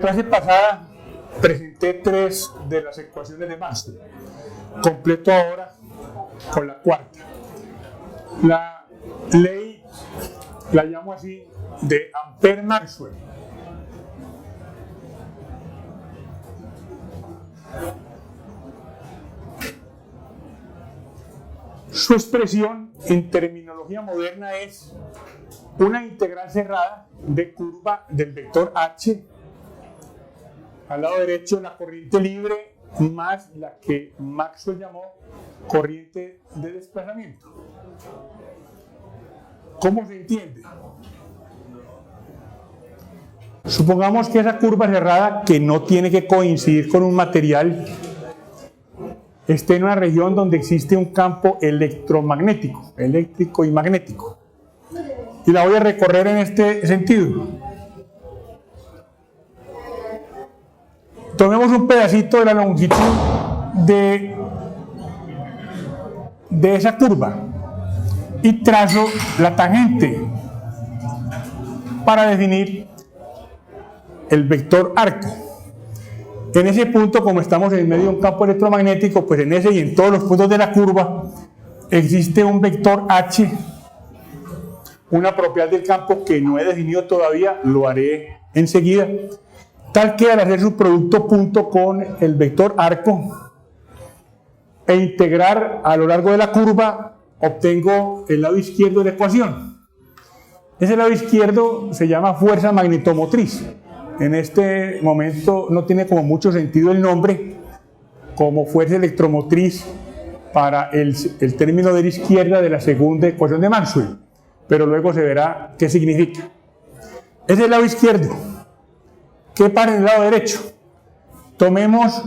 clase pasada presenté 3 de las ecuaciones de Maxwell. Completo ahora con la cuarta. La ley, la llamo así, de Ampère-Maxwell. Su expresión en terminología moderna es una integral cerrada de curva del vector h, al lado derecho la corriente libre más la que Maxwell llamó corriente de desplazamiento. ¿Cómo se entiende? Supongamos que esa curva cerrada, que no tiene que coincidir con un material, esté en una región donde existe un campo electromagnético, eléctrico y magnético. Y la voy a recorrer en este sentido. Tomemos un pedacito de la longitud de esa curva y trazo la tangente para definir el vector arco. En ese punto, como estamos en medio de un campo electromagnético, pues en ese y en todos los puntos de la curva existe un vector h, una propiedad del campo que no he definido todavía, lo haré enseguida, tal que al hacer su producto punto con el vector arco e integrar a lo largo de la curva, obtengo el lado izquierdo de la ecuación. Ese lado izquierdo se llama fuerza magnetomotriz. En este momento no tiene como mucho sentido el nombre como fuerza electromotriz para el término de la izquierda de la segunda ecuación de Maxwell, pero luego se verá qué significa. Ese es el lado izquierdo. ¿Qué para el lado derecho? Tomemos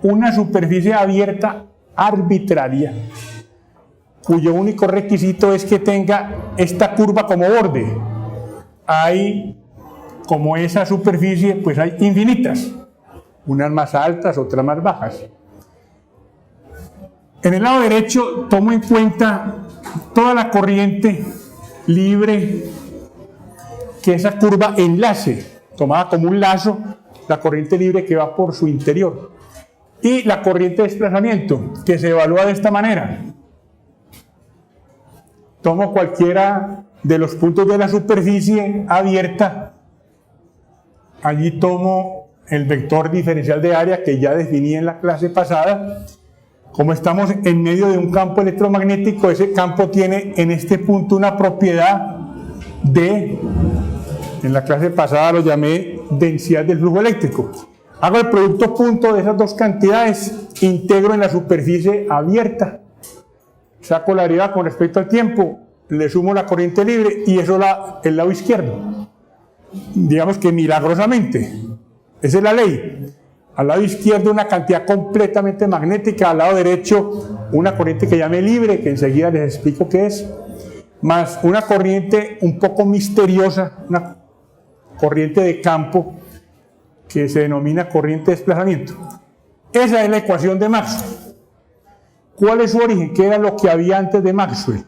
una superficie abierta arbitraria, cuyo único requisito es que tenga esta curva como borde. Hay, como esa superficie, pues hay infinitas, unas más altas, otras más bajas. En el lado derecho tomo en cuenta toda la corriente libre que esa curva enlace, tomada como un lazo, la corriente libre que va por su interior, y la corriente de desplazamiento, que se evalúa de esta manera. Tomo cualquiera de los puntos de la superficie abierta, allí tomo el vector diferencial de área que ya definí en la clase pasada. Como estamos en medio de un campo electromagnético, ese campo tiene en este punto una propiedad de, en la clase pasada lo llamé densidad del flujo eléctrico. Hago el producto punto de esas dos cantidades, integro en la superficie abierta, saco la derivada con respecto al tiempo, le sumo la corriente libre y eso da el lado izquierdo. Digamos que milagrosamente, esa es la ley. Al lado izquierdo una cantidad completamente magnética, al lado derecho una corriente que llame libre, que enseguida les explico qué es, más una corriente un poco misteriosa, una corriente de campo que se denomina corriente de desplazamiento. Esa es la ecuación de Maxwell. ¿Cuál es su origen? ¿Qué era lo que había antes de Maxwell?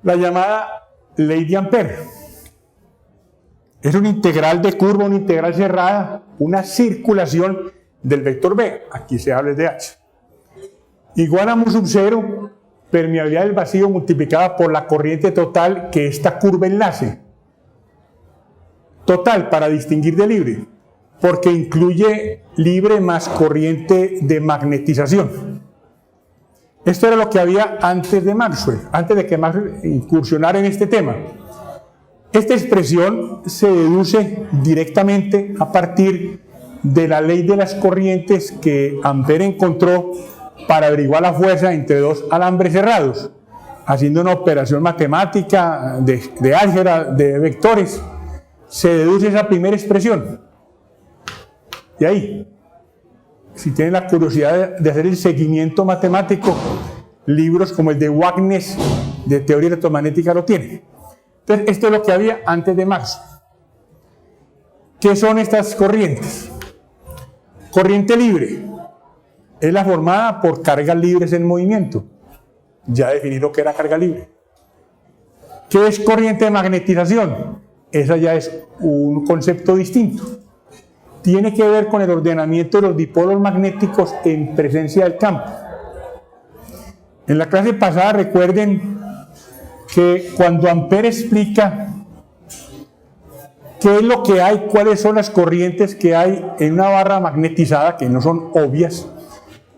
La llamada ley de Ampère. Es una integral de curva, una integral cerrada, una circulación del vector B. Aquí se habla de H. Igual a mu sub 0, permeabilidad del vacío multiplicada por la corriente total que esta curva enlace. Total para distinguir de libre, porque incluye libre más corriente de magnetización. Esto era lo que había antes de Maxwell, antes de que Maxwell incursionara en este tema. Esta expresión se deduce directamente a partir de la ley de las corrientes que Ampère encontró para averiguar la fuerza entre dos alambres cerrados, haciendo una operación matemática de álgebra de vectores. Se deduce esa primera expresión. Y ahí, si tienen la curiosidad de hacer el seguimiento matemático, libros como el de Wagner de teoría electromagnética lo tienen. Entonces, esto es lo que había antes de Maxwell. ¿Qué son estas corrientes? Corriente libre es la formada por cargas libres en movimiento. Ya definí lo que era carga libre. ¿Qué es corriente de magnetización? Esa ya es un concepto distinto. tiene que ver con el ordenamiento de los dipolos magnéticos en presencia del campo. En la clase pasada recuerden que cuando Ampère explica qué es lo que hay, cuáles son las corrientes que hay en una barra magnetizada, que no son obvias,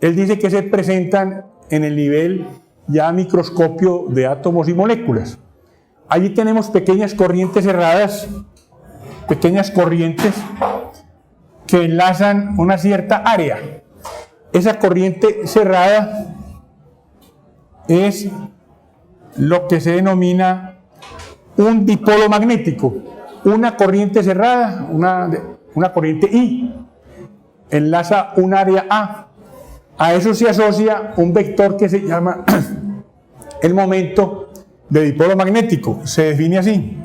él dice que se presentan en el nivel ya microscopio de átomos y moléculas. Allí tenemos pequeñas corrientes cerradas, pequeñas corrientes que enlazan una cierta área. Esa corriente cerrada es lo que se denomina un dipolo magnético. Una corriente cerrada, una corriente I, enlaza un área A. A eso se asocia un vector que se llama el momento de dipolo magnético. Se define así.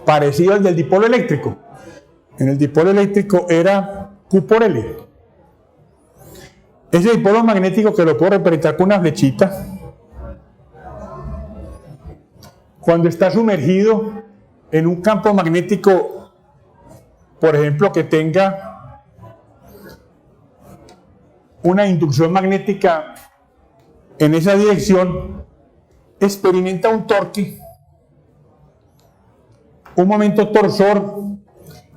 Parecido al del dipolo eléctrico. En el dipolo eléctrico era Q por L. Ese dipolo magnético, que lo puedo representar con una flechita, cuando está sumergido en un campo magnético, por ejemplo, que tenga una inducción magnética en esa dirección, experimenta un torque, un momento torsor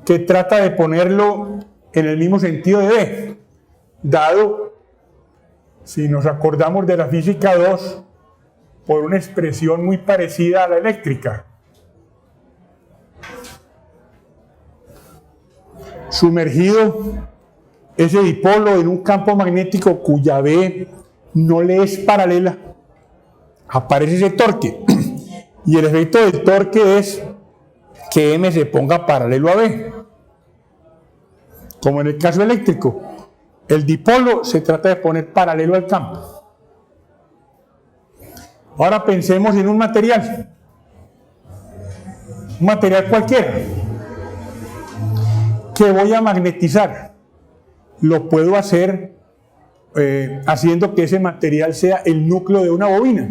que trata de ponerlo en el mismo sentido de B, dado, si nos acordamos de la física 2, por una expresión muy parecida a la eléctrica. Sumergido ese dipolo en un campo magnético cuya B no le es paralela, aparece ese torque. Y el efecto del torque es que M se ponga paralelo a B. Como en el caso eléctrico, el dipolo se trata de poner paralelo al campo. Ahora pensemos en un material cualquiera, que voy a magnetizar. Lo puedo hacer haciendo que ese material sea el núcleo de una bobina.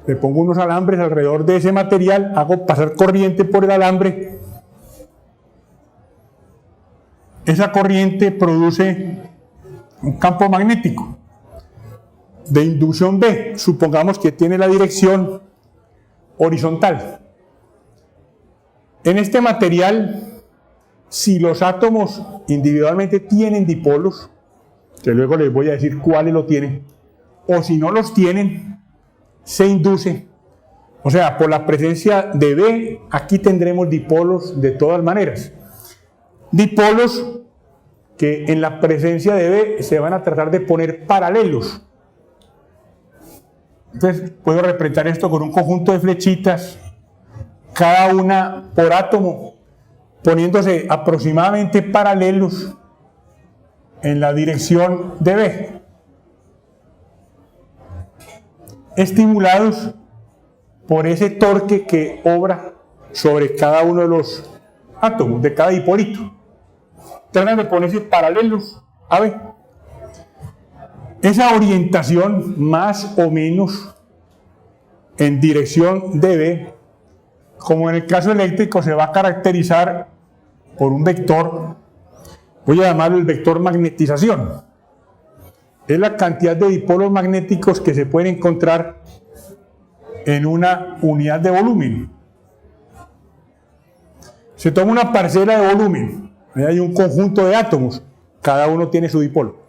Le pongo unos alambres alrededor de ese material, hago pasar corriente por el alambre. Esa corriente produce un campo magnético de inducción B, supongamos que tiene la dirección horizontal. En este material, si los átomos individualmente tienen dipolos, que luego les voy a decir cuáles lo tienen, o si no los tienen, se induce. O sea, por la presencia de B, aquí tendremos dipolos de todas maneras. Dipolos que en la presencia de B se van a tratar de poner paralelos. Entonces puedo representar esto con un conjunto de flechitas, cada una por átomo, poniéndose aproximadamente paralelos en la dirección de B, estimulados por ese torque que obra sobre cada uno de los átomos, de cada dipolito. Tratan de ponerse paralelos a B. Esa orientación más o menos en dirección de B, como en el caso eléctrico, se va a caracterizar por un vector, voy a llamarlo el vector magnetización. Es la cantidad de dipolos magnéticos que se pueden encontrar en una unidad de volumen. Se toma una parcela de volumen, ahí hay un conjunto de átomos, cada uno tiene su dipolo.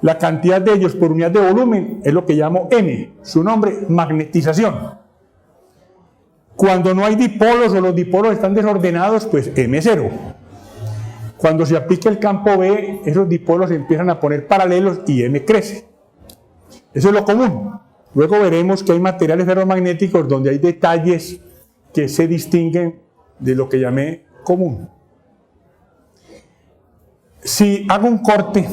La cantidad de ellos por unidad de volumen es lo que llamo M, su nombre, magnetización. Cuando no hay dipolos o los dipolos están desordenados, pues M0. Cuando se aplica el campo B, esos dipolos se empiezan a poner paralelos y M crece. Eso es lo común. Luego veremos que hay materiales ferromagnéticos donde hay detalles que se distinguen de lo que llamé común. Si hago un corte,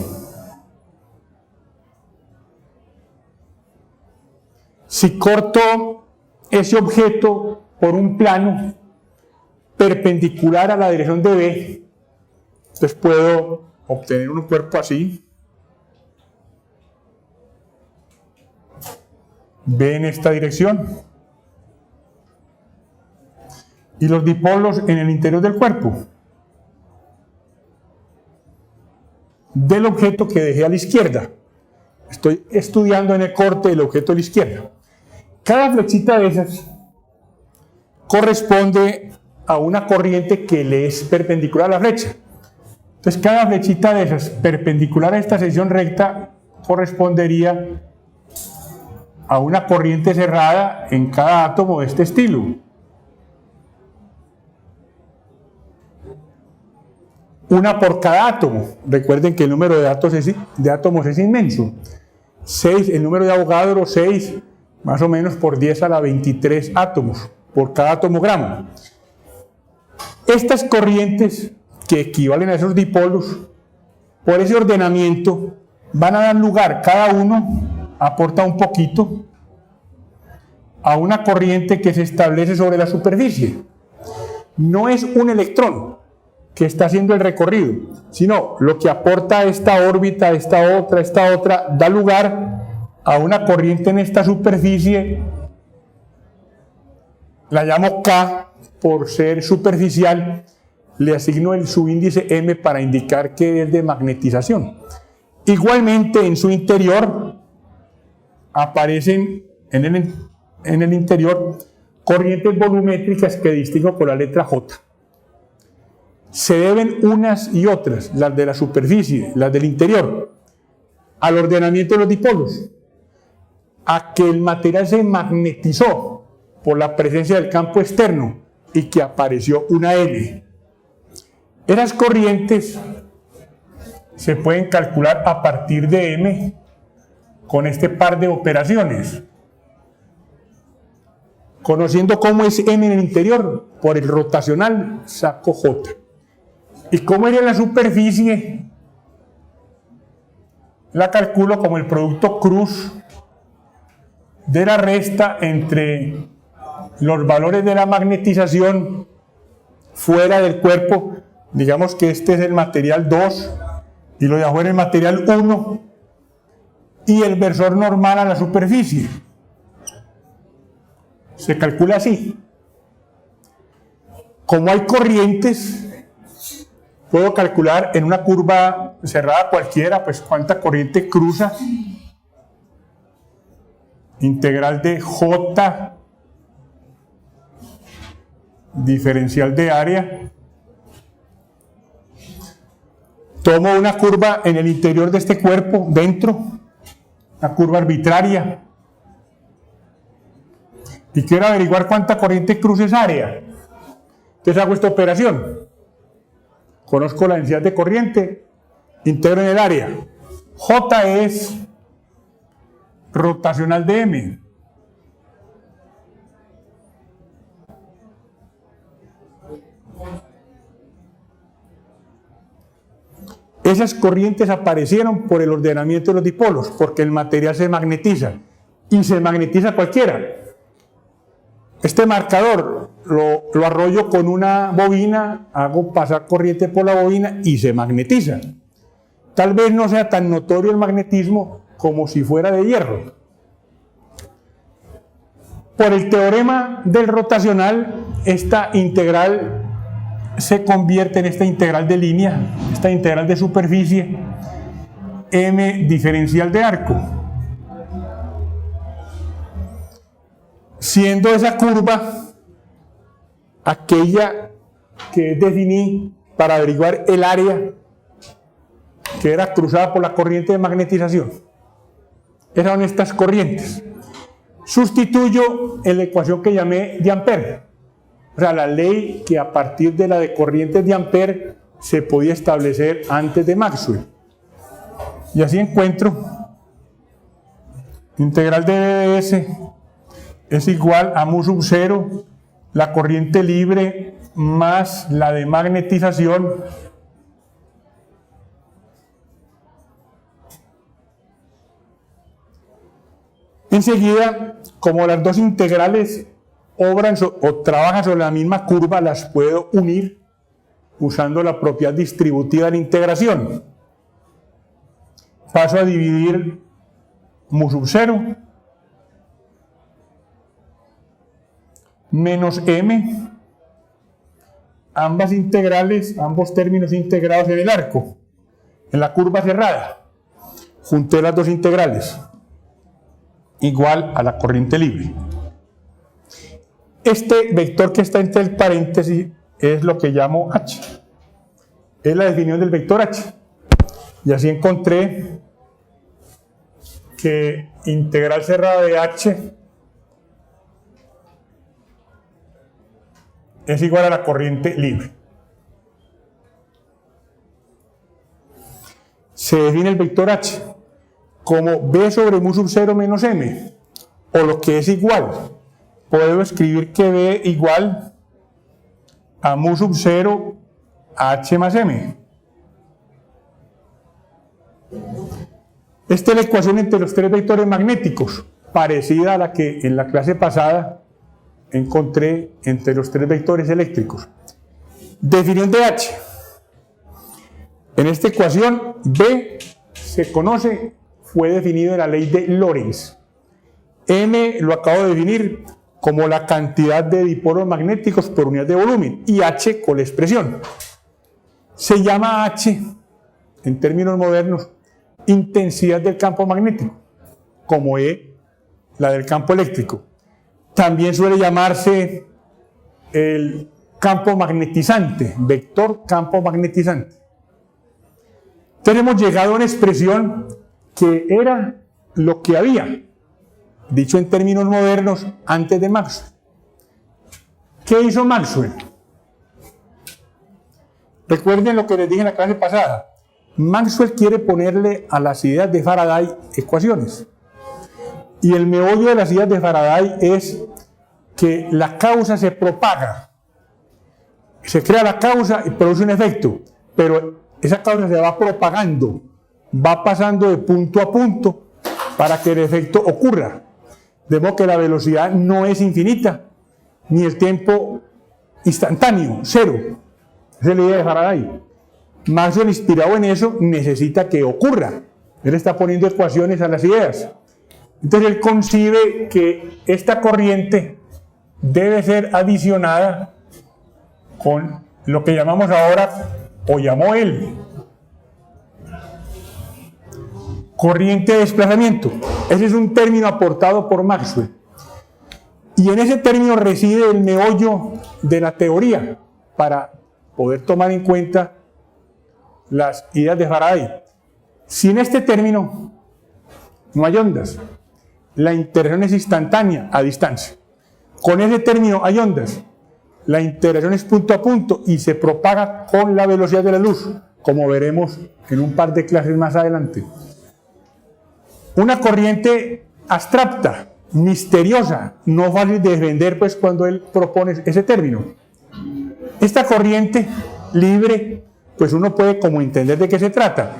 si corto ese objeto por un plano perpendicular a la dirección de B, entonces puedo obtener un cuerpo así. B en esta dirección. y los dipolos en el interior del cuerpo del objeto que dejé a la izquierda. Estoy estudiando en el corte el objeto a la izquierda. Cada flechita de esas corresponde a una corriente que le es perpendicular a la flecha. Entonces, cada flechita de esas perpendicular a esta sección recta correspondería a una corriente cerrada en cada átomo de este estilo. Una por cada átomo. Recuerden que el número de átomos es inmenso. 6, el número de Avogadro, 6, más o menos por 10 a la 23 átomos por cada átomo gramo. Estas corrientes que equivalen a esos dipolos, por ese ordenamiento, van a dar lugar, cada uno aporta un poquito a una corriente que se establece sobre la superficie. No es un electrón que está haciendo el recorrido, sino lo que aporta esta órbita, esta otra, da lugar a una corriente en esta superficie. La llamo K por ser superficial, le asigno el subíndice M para indicar que es de magnetización. Igualmente en su interior aparecen en el interior corrientes volumétricas que distingo por la letra J. Se deben unas y otras, las de la superficie, las del interior, al ordenamiento de los dipolos, a que el material se magnetizó por la presencia del campo externo y que apareció una L. Esas corrientes se pueden calcular a partir de M con este par de operaciones. Conociendo cómo es M en el interior, por el rotacional saco J. Y cómo es en la superficie, la calculo como el producto cruz de la resta entre los valores de la magnetización fuera del cuerpo. Digamos que este es el material 2 y lo de afuera el material 1 y el versor normal a la superficie. Se calcula así. Como hay corrientes, puedo calcular en una curva cerrada cualquiera, pues cuánta corriente cruza. Integral de J diferencial de área. Tomo una curva en el interior de este cuerpo, dentro, una curva arbitraria, y quiero averiguar cuánta corriente cruza esa área. Entonces hago esta operación. Conozco la densidad de corriente, integro en el área. J es rotacional de M. Esas corrientes aparecieron por el ordenamiento de los dipolos, porque el material se magnetiza, y se magnetiza cualquiera. Este marcador lo arrollo con una bobina, hago pasar corriente por la bobina y se magnetiza. Tal vez no sea tan notorio el magnetismo como si fuera de hierro. Por el teorema del rotacional, esta integral se convierte en esta integral de línea, esta integral de superficie, M diferencial de arco. Siendo esa curva aquella que definí para averiguar el área que era cruzada por la corriente de magnetización. Esas son estas corrientes. Sustituyo en la ecuación que llamé de Ampère, o sea, la ley que a partir de la de corrientes de Ampère se podía establecer antes de Maxwell. Y así encuentro integral de BDS es igual a mu sub 0, la corriente libre más la de magnetización enseguida, como las dos integrales obran o trabajan sobre la misma curva, las puedo unir usando la propiedad distributiva de la integración. Paso a dividir mu sub 0 menos M ambos términos integrados en el arco, en la curva cerrada. Junté las dos integrales, igual a la corriente libre. Este vector que está entre el paréntesis es lo que llamo H. Es la definición del vector H. Y así encontré que integral cerrada de H es igual a la corriente libre. Se define el vector H como B sobre mu sub 0 menos M, o lo que es igual. Puedo escribir que B igual a mu sub 0 H más M. Esta es la ecuación entre los tres vectores magnéticos, parecida a la que en la clase pasada encontré entre los tres vectores eléctricos. Definición de H. En esta ecuación, B se conoce, fue definido en la ley de Lorentz. M lo acabo de definir como la cantidad de dipolos magnéticos por unidad de volumen, y H con la expresión. Se llama H, en términos modernos, intensidad del campo magnético, como E, la del campo eléctrico. También suele llamarse el campo magnetizante, vector campo magnetizante. Entonces hemos llegado a una expresión que era lo que había, dicho en términos modernos, antes de Maxwell. ¿Qué hizo Maxwell? Recuerden lo que les dije en la clase pasada. Maxwell quiere ponerle a las ideas de Faraday ecuaciones. Y el meollo de las ideas de Faraday es que la causa se propaga. Se crea la causa y produce un efecto, pero esa causa se va propagando, va pasando de punto a punto para que el efecto ocurra. De modo que la velocidad no es infinita, ni el tiempo instantáneo, cero. Esa es la idea de Faraday. Maxwell, inspirado en eso, necesita que ocurra. Él está poniendo ecuaciones a las ideas. Entonces él concibe que esta corriente debe ser adicionada con lo que llamamos ahora, o llamó él, corriente de desplazamiento. Ese es un término aportado por Maxwell. Y en ese término reside el meollo de la teoría para poder tomar en cuenta las ideas de Faraday. Sin este término no hay ondas. La interacción es instantánea a distancia. Con ese término hay ondas. La interacción es punto a punto y se propaga con la velocidad de la luz, como veremos en un par de clases más adelante. Una corriente abstracta, misteriosa, no fácil de defender, pues cuando él propone ese término. Esta corriente libre, pues uno puede como entender de qué se trata.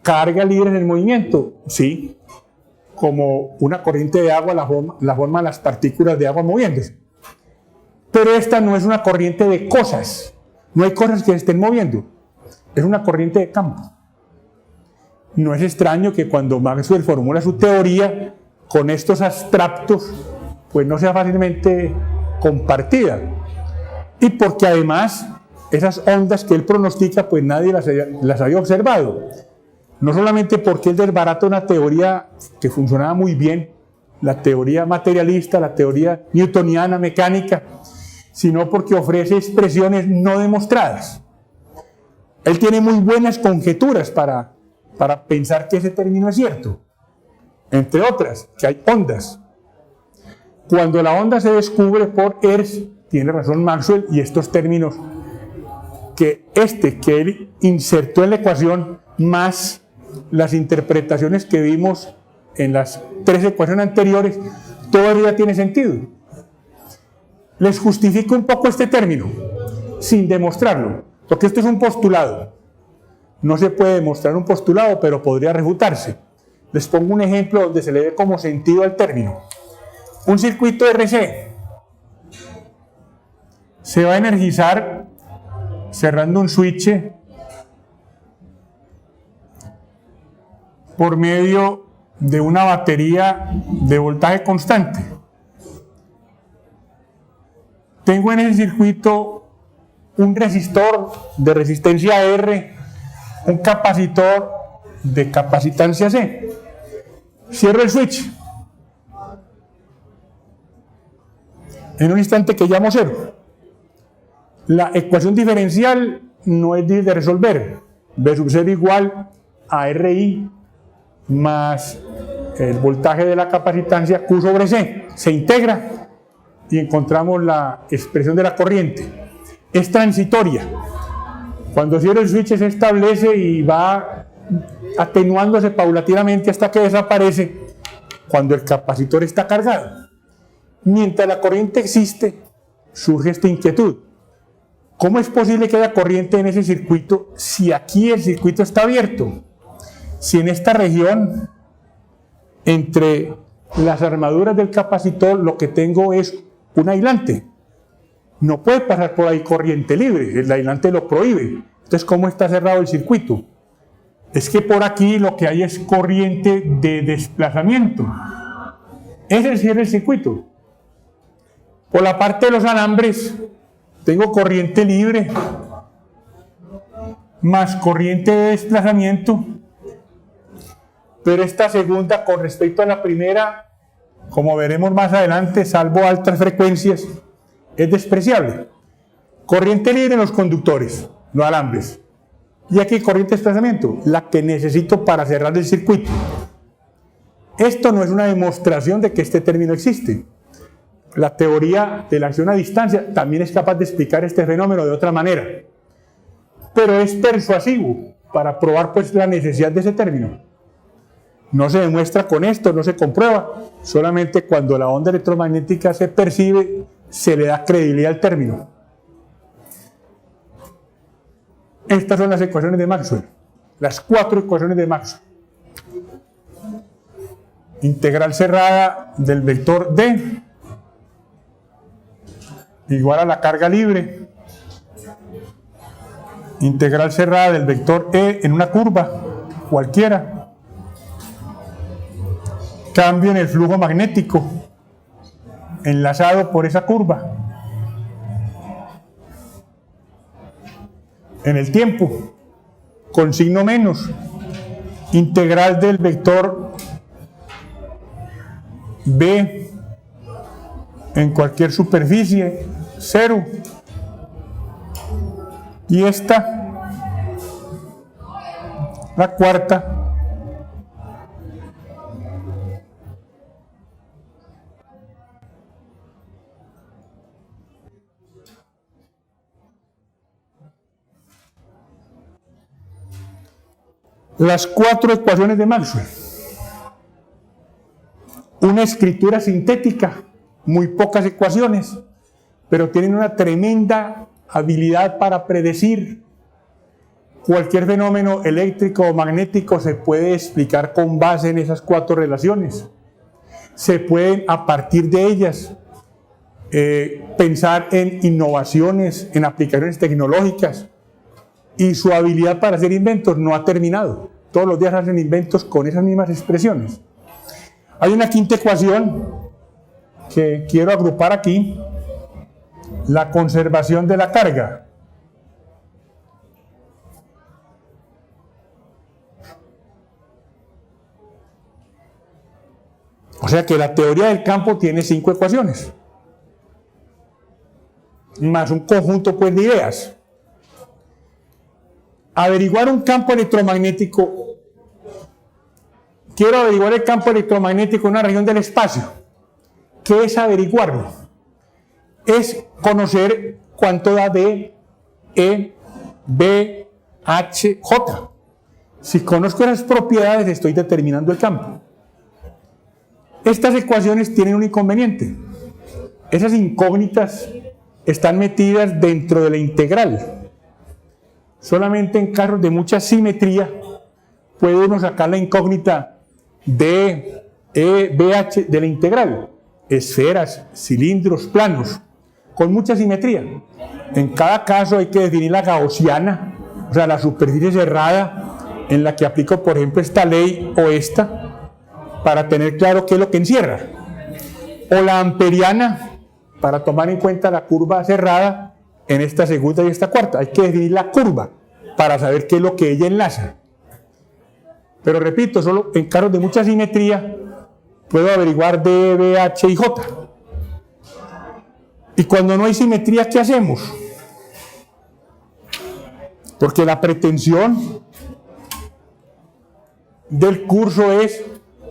Carga libre en el movimiento, sí, como una corriente de agua, la forma de las partículas de agua moviéndose. Pero esta no es una corriente de cosas, no hay cosas que se estén moviendo, es una corriente de campo. No es extraño que cuando Maxwell formula su teoría con estos abstractos, pues no sea fácilmente compartida. Y porque además esas ondas que él pronostica, pues nadie las había observado. No solamente porque él desbarata una teoría que funcionaba muy bien, la teoría materialista, la teoría newtoniana, mecánica, sino porque ofrece expresiones no demostradas. Él tiene muy buenas conjeturas para pensar que ese término es cierto. Entre otras, que hay ondas. Cuando la onda se descubre por Hertz, tiene razón Maxwell, y estos términos que él insertó en la ecuación, más las interpretaciones que vimos en las tres ecuaciones anteriores, todavía tiene sentido. Les justifico un poco este término, sin demostrarlo, porque esto es un postulado. No se puede demostrar un postulado, pero podría refutarse. Les pongo un ejemplo donde se le dé como sentido al término. Un circuito RC se va a energizar cerrando un switch por medio de una batería de voltaje constante. Tengo en ese circuito un resistor de resistencia R, un capacitor de capacitancia C. Cierro el switch. En un instante que llamo cero. La ecuación diferencial no es de resolver. B sub 0 igual a RI más el voltaje de la capacitancia Q sobre C. Se integra y encontramos la expresión de la corriente. Es transitoria. Cuando cierro el switch se establece y va atenuándose paulatinamente hasta que desaparece cuando el capacitor está cargado. Mientras la corriente existe, surge esta inquietud. ¿Cómo es posible que haya corriente en ese circuito si aquí el circuito está abierto? Si en esta región, entre las armaduras del capacitor, lo que tengo es un aislante. No puede pasar por ahí corriente libre, el aislante lo prohíbe. Entonces, ¿cómo está cerrado el circuito? Es que por aquí lo que hay es corriente de desplazamiento. Ese es el circuito. Por la parte de los alambres, tengo corriente libre más corriente de desplazamiento, pero esta segunda con respecto a la primera, como veremos más adelante, salvo altas frecuencias, es despreciable. Corriente libre en los conductores, los alambres. Y aquí corriente de desplazamiento, la que necesito para cerrar el circuito. Esto no es una demostración de que este término existe. La teoría de la acción a distancia también es capaz de explicar este fenómeno de otra manera, pero es persuasivo para probar pues la necesidad de ese término. No se demuestra con esto, no se comprueba, solamente cuando la onda electromagnética se percibe, se le da credibilidad al término. Estas son las ecuaciones de Maxwell, las 4 ecuaciones de Maxwell. Integral cerrada del vector D igual a la carga libre. Integral cerrada del vector E en una curva cualquiera. Cambio en el flujo magnético enlazado por esa curva. En el tiempo, con signo menos. Integral del vector B en cualquier superficie, 0. Y esta, la cuarta, las 4 ecuaciones de Maxwell. Una escritura sintética, muy pocas ecuaciones, pero tienen una tremenda habilidad para predecir. Cualquier fenómeno eléctrico o magnético se puede explicar con base en esas 4 relaciones. Se pueden, a partir de ellas, pensar en innovaciones, en aplicaciones tecnológicas, y su habilidad para hacer inventos no ha terminado. Todos los días hacen inventos con esas mismas expresiones. Hay una quinta ecuación que quiero agrupar aquí, la conservación de la carga. O sea que la teoría del campo tiene 5 ecuaciones, más un conjunto pues de ideas. Averiguar un campo electromagnético. Quiero averiguar el campo electromagnético en una región del espacio. ¿Qué es averiguarlo? Es conocer cuánto da D, E, B, H, J. Si conozco esas propiedades, estoy determinando el campo. Estas ecuaciones tienen un inconveniente. Esas incógnitas están metidas dentro de la integral. Solamente en casos de mucha simetría puede uno sacar la incógnita D, E, B, H de la integral. Esferas, cilindros, planos, con mucha simetría. En cada caso hay que definir la gaussiana, o sea, la superficie cerrada en la que aplico, por ejemplo, esta ley o esta, para tener claro qué es lo que encierra. O la amperiana, para tomar en cuenta la curva cerrada en esta segunda y esta cuarta. Hay que definir la curva para saber qué es lo que ella enlaza. Pero repito, solo en casos de mucha simetría puedo averiguar D, B, H y J. Y cuando no hay simetría, ¿qué hacemos? Porque la pretensión del curso es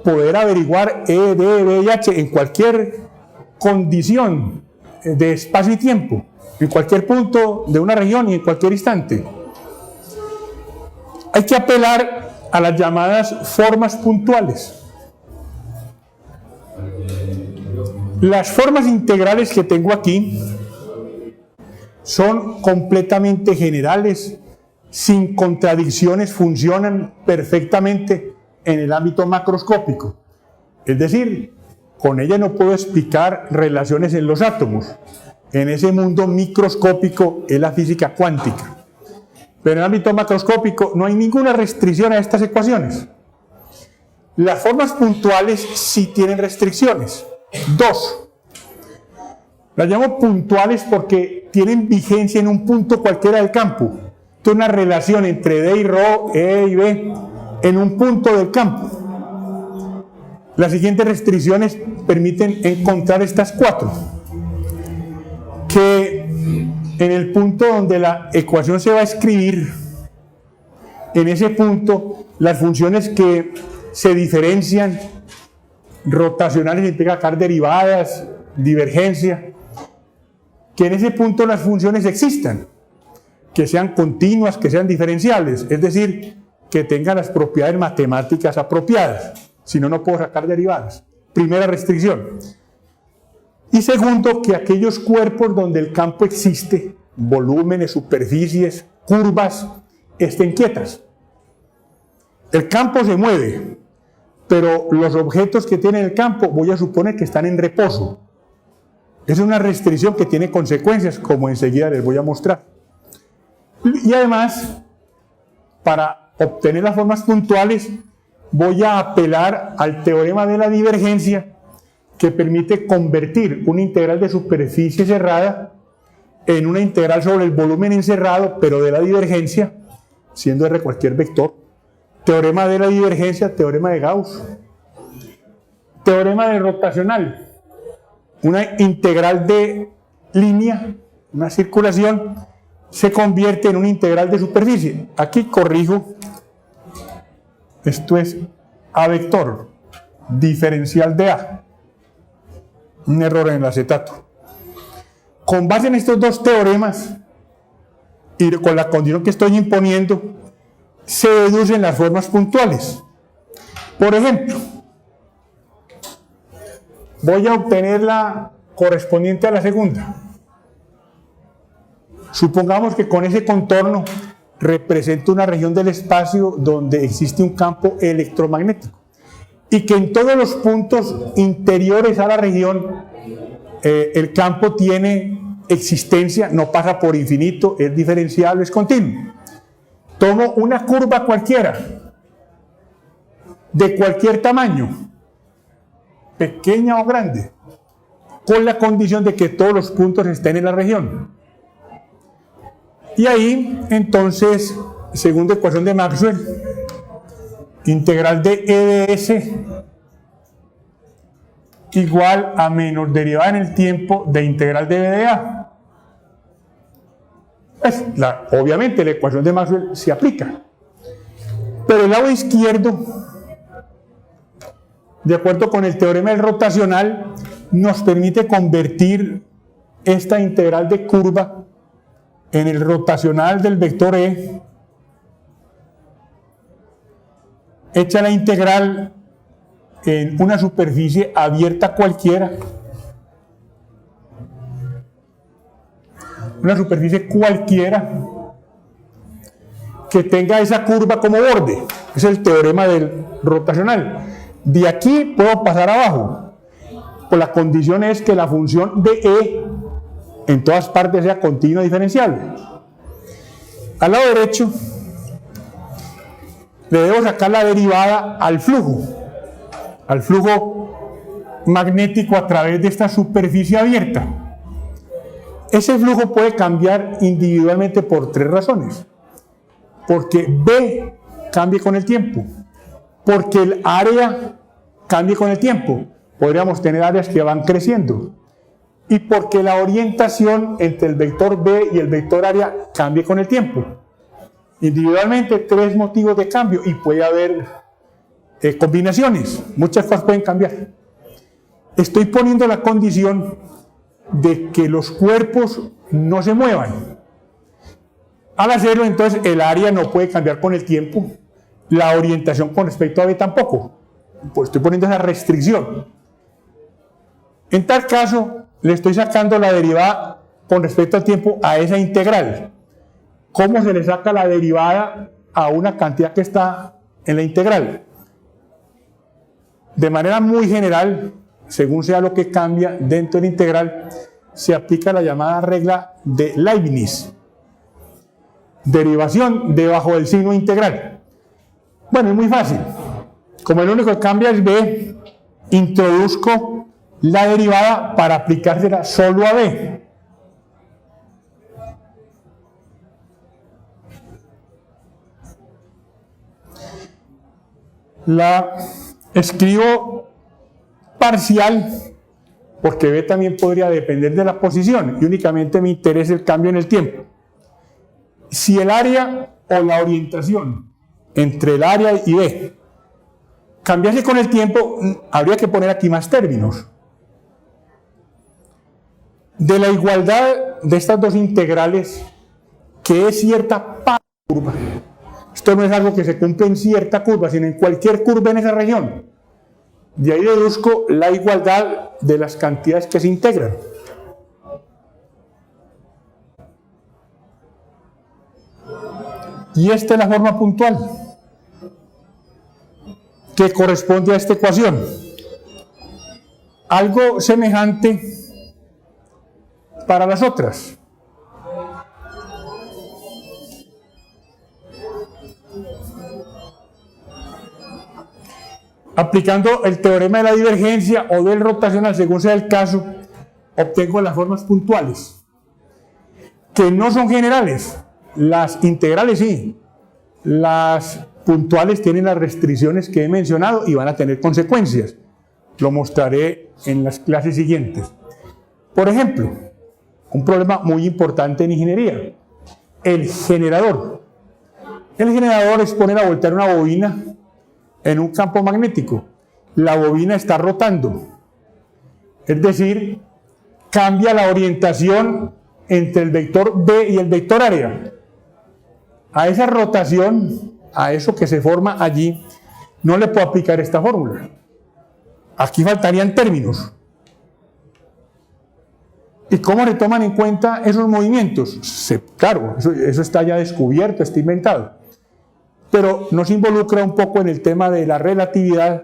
poder averiguar E, D, B y H en cualquier condición de espacio y tiempo, en cualquier punto de una región y en cualquier instante. Hay que apelar a las llamadas formas puntuales. Las formas integrales que tengo aquí son completamente generales, sin contradicciones, funcionan perfectamente en el ámbito macroscópico. Es decir, con ella no puedo explicar relaciones en los átomos. En ese mundo microscópico es la física cuántica. Pero en el ámbito macroscópico no hay ninguna restricción a estas ecuaciones. Las formas puntuales sí tienen restricciones. Dos. Las llamo puntuales porque tienen vigencia en un punto cualquiera del campo. Esto es una relación entre D y Rho, E y B, en un punto del campo. Las siguientes restricciones permiten encontrar estas cuatro. Que en el punto donde la ecuación se va a escribir, en ese punto, las funciones que se diferencian, rotacionales implica sacar derivadas, divergencia, que en ese punto las funciones existan, que sean continuas, que sean diferenciables, es decir, que tengan las propiedades matemáticas apropiadas, si no, no puedo sacar derivadas. Primera restricción. Y segundo, que aquellos cuerpos donde el campo existe, volúmenes, superficies, curvas, estén quietas. El campo se mueve, pero los objetos que tiene el campo voy a suponer que están en reposo. Es una restricción que tiene consecuencias, como enseguida les voy a mostrar. Y además, para obtener las formas puntuales, voy a apelar al teorema de la divergencia, que permite convertir una integral de superficie cerrada en una integral sobre el volumen encerrado, pero de la divergencia, siendo R cualquier vector. Teorema de la divergencia, teorema de Gauss. Teorema de rotacional. Una integral de línea, una circulación, se convierte en una integral de superficie. Aquí corrijo, esto es A vector, diferencial de A. Un error en el acetato. Con base en estos dos teoremas, y con la condición que estoy imponiendo, se deducen las formas puntuales. Por ejemplo, voy a obtener la correspondiente a la segunda. Supongamos que con ese contorno represento una región del espacio donde existe un campo electromagnético y que en todos los puntos interiores a la región el campo tiene existencia, no pasa por infinito, es diferenciable, es continuo. Tomo una curva cualquiera, de cualquier tamaño, pequeña o grande, con la condición de que todos los puntos estén en la región. Y ahí, entonces, segunda ecuación de Maxwell, integral de E de S igual a menos derivada en el tiempo de integral de B de A. Pues, obviamente la ecuación de Maxwell se aplica. Pero el lado izquierdo, de acuerdo con el teorema del rotacional, nos permite convertir esta integral de curva en el rotacional del vector E, hecha la integral en una superficie abierta cualquiera, una superficie cualquiera que tenga esa curva como borde. Es el teorema del rotacional. De aquí puedo pasar abajo, pues la condición es que la función de E en todas partes sea continua diferenciable. Al lado derecho le debo sacar la derivada al flujo magnético a través de esta superficie abierta. Ese flujo puede cambiar individualmente por tres razones. Porque B cambie con el tiempo, porque el área cambie con el tiempo. Podríamos tener áreas que van creciendo. Y porque la orientación entre el vector B y el vector área cambie con el tiempo. Individualmente, tres motivos de cambio y puede haber combinaciones. Muchas cosas pueden cambiar. Estoy poniendo la condición de que los cuerpos no se muevan. Al hacerlo, entonces, el área no puede cambiar con el tiempo. La orientación con respecto a B tampoco. Pues estoy poniendo esa restricción. En tal caso, le estoy sacando la derivada con respecto al tiempo a esa integral. ¿Cómo se le saca la derivada a una cantidad que está en la integral? De manera muy general, según sea lo que cambia dentro de la integral, se aplica la llamada regla de Leibniz. Derivación debajo del signo integral. Bueno, es muy fácil. Como el único que cambia es B, introduzco la derivada para aplicársela solo a B. La escribo parcial porque B también podría depender de la posición y únicamente me interesa el cambio en el tiempo. Si el área o la orientación entre el área y B cambiase con el tiempo, habría que poner aquí más términos. De la igualdad de estas dos integrales, que es cierta curva. Esto no es algo que se cumple en cierta curva, sino en cualquier curva en esa región. De ahí deduzco la igualdad de las cantidades que se integran. Y esta es la forma puntual que corresponde a esta ecuación. Algo semejante para las otras. Aplicando el teorema de la divergencia o del rotacional, según sea el caso, obtengo las formas puntuales, que no son generales. Las integrales sí, las puntuales tienen las restricciones que he mencionado y van a tener consecuencias. Lo mostraré en las clases siguientes. Por ejemplo, un problema muy importante en ingeniería, el generador. El generador es poner a voltear una bobina en un campo magnético. La bobina está rotando, es decir, cambia la orientación entre el vector B y el vector área. A esa rotación, a eso que se forma allí, no le puedo aplicar esta fórmula. Aquí faltarían términos. ¿Y cómo se toman en cuenta esos movimientos? Claro, eso está ya descubierto, está inventado. Pero nos involucra un poco en el tema de la relatividad,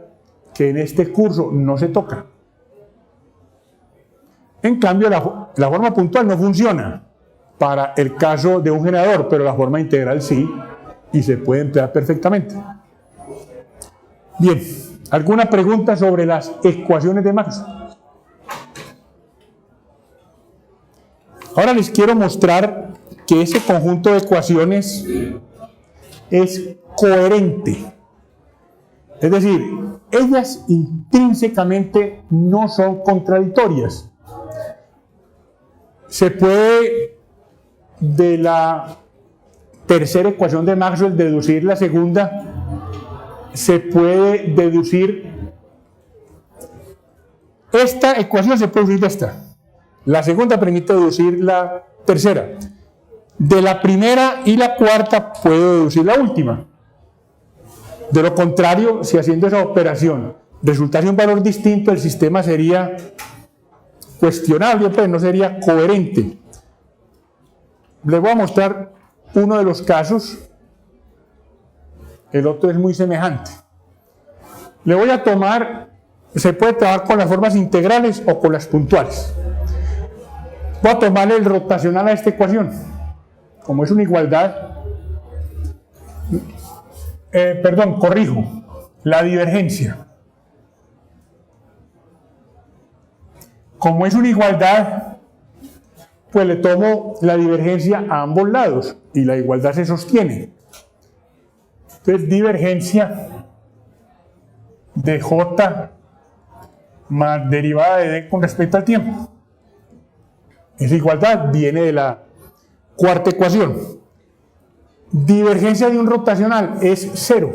que en este curso no se toca. En cambio, la forma puntual no funciona para el caso de un generador, pero la forma integral sí, y se puede emplear perfectamente. Bien, ¿alguna pregunta sobre las ecuaciones de Maxwell? Ahora les quiero mostrar que ese conjunto de ecuaciones es coherente. Es decir, ellas intrínsecamente no son contradictorias. Se puede de la tercera ecuación de Maxwell deducir la segunda. Se puede deducir esta ecuación, se puede deducir de esta. La segunda permite deducir la tercera. De la primera y la cuarta puedo deducir la última. De lo contrario, si haciendo esa operación resultase un valor distinto, el sistema sería cuestionable, pues no sería coherente. Les voy a mostrar uno de los casos. El otro es muy semejante. Le voy a tomar, se puede trabajar con las formas integrales o con las puntuales. Voy a tomarle el rotacional a esta ecuación. Como es una igualdad, corrijo, la divergencia. Como es una igualdad, pues le tomo la divergencia a ambos lados y la igualdad se sostiene. Entonces, divergencia de J más derivada de D con respecto al tiempo. Esa igualdad viene de la cuarta ecuación. Divergencia de un rotacional es 0,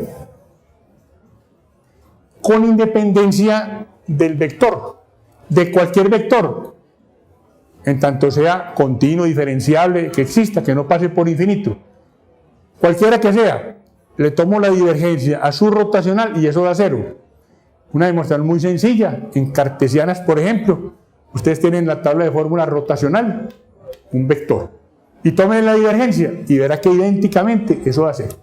con independencia del vector, de cualquier vector, en tanto sea continuo, diferenciable, que exista, que no pase por infinito. Cualquiera que sea, le tomo la divergencia a su rotacional y eso da 0. Una demostración muy sencilla, en cartesianas, por ejemplo, ustedes tienen la tabla de fórmula rotacional, un vector, y tomen la divergencia y verá que idénticamente eso da 0.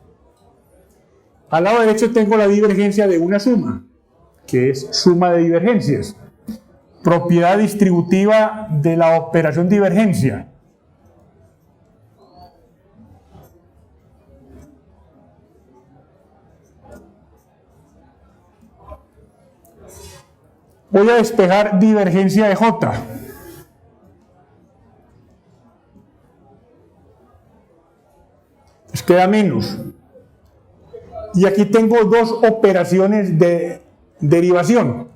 Al lado derecho tengo la divergencia de una suma, que es suma de divergencias. Propiedad distributiva de la operación divergencia. Voy a despejar divergencia de J. Pues queda menos. Y aquí tengo dos operaciones de derivación.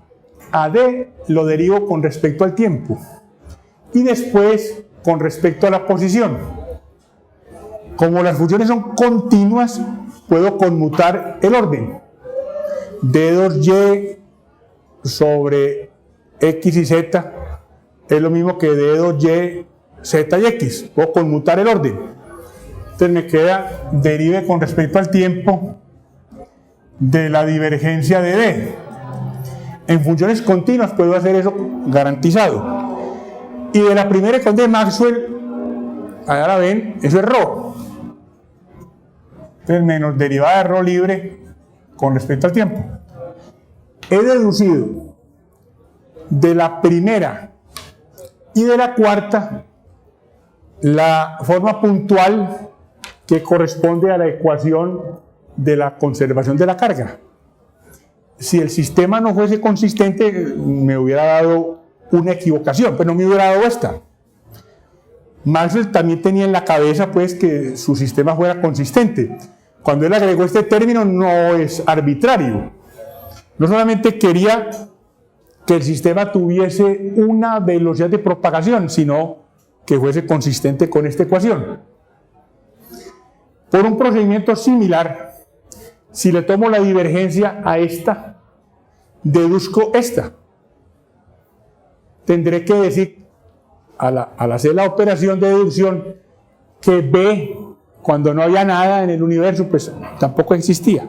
A D lo derivo con respecto al tiempo y después con respecto a la posición. Como las funciones son continuas, puedo conmutar el orden. D2y sobre x y z es lo mismo que D2y, z y x. Puedo conmutar el orden. Entonces me queda derive con respecto al tiempo de la divergencia de D. En funciones continuas puedo hacer eso garantizado. Y de la primera ecuación de Maxwell, allá la ven, eso es ρ. Entonces menos derivada de ρ libre con respecto al tiempo. He deducido de la primera y de la cuarta la forma puntual que corresponde a la ecuación de la conservación de la carga. Si el sistema no fuese consistente, me hubiera dado una equivocación, pero no me hubiera dado esta. Maxwell también tenía en la cabeza pues que su sistema fuera consistente. Cuando él agregó este término no es arbitrario. No solamente quería que el sistema tuviese una velocidad de propagación, sino que fuese consistente con esta ecuación. Por un procedimiento similar, si le tomo la divergencia a esta, deduzco esta. Tendré que decir, al hacer la operación de deducción, que B, cuando no había nada en el universo, pues tampoco existía.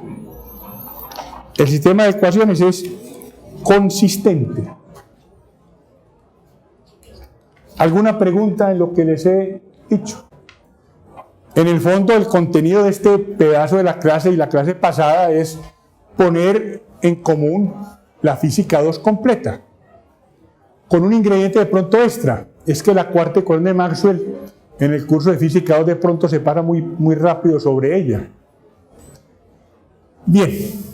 El sistema de ecuaciones es consistente. ¿Alguna pregunta en lo que les he dicho? En el fondo, el contenido de este pedazo de la clase y la clase pasada es poner en común la física 2 completa, con un ingrediente de pronto extra, es que la cuarta ecuación de Maxwell en el curso de física 2 de pronto se para muy rápido sobre ella. Bien.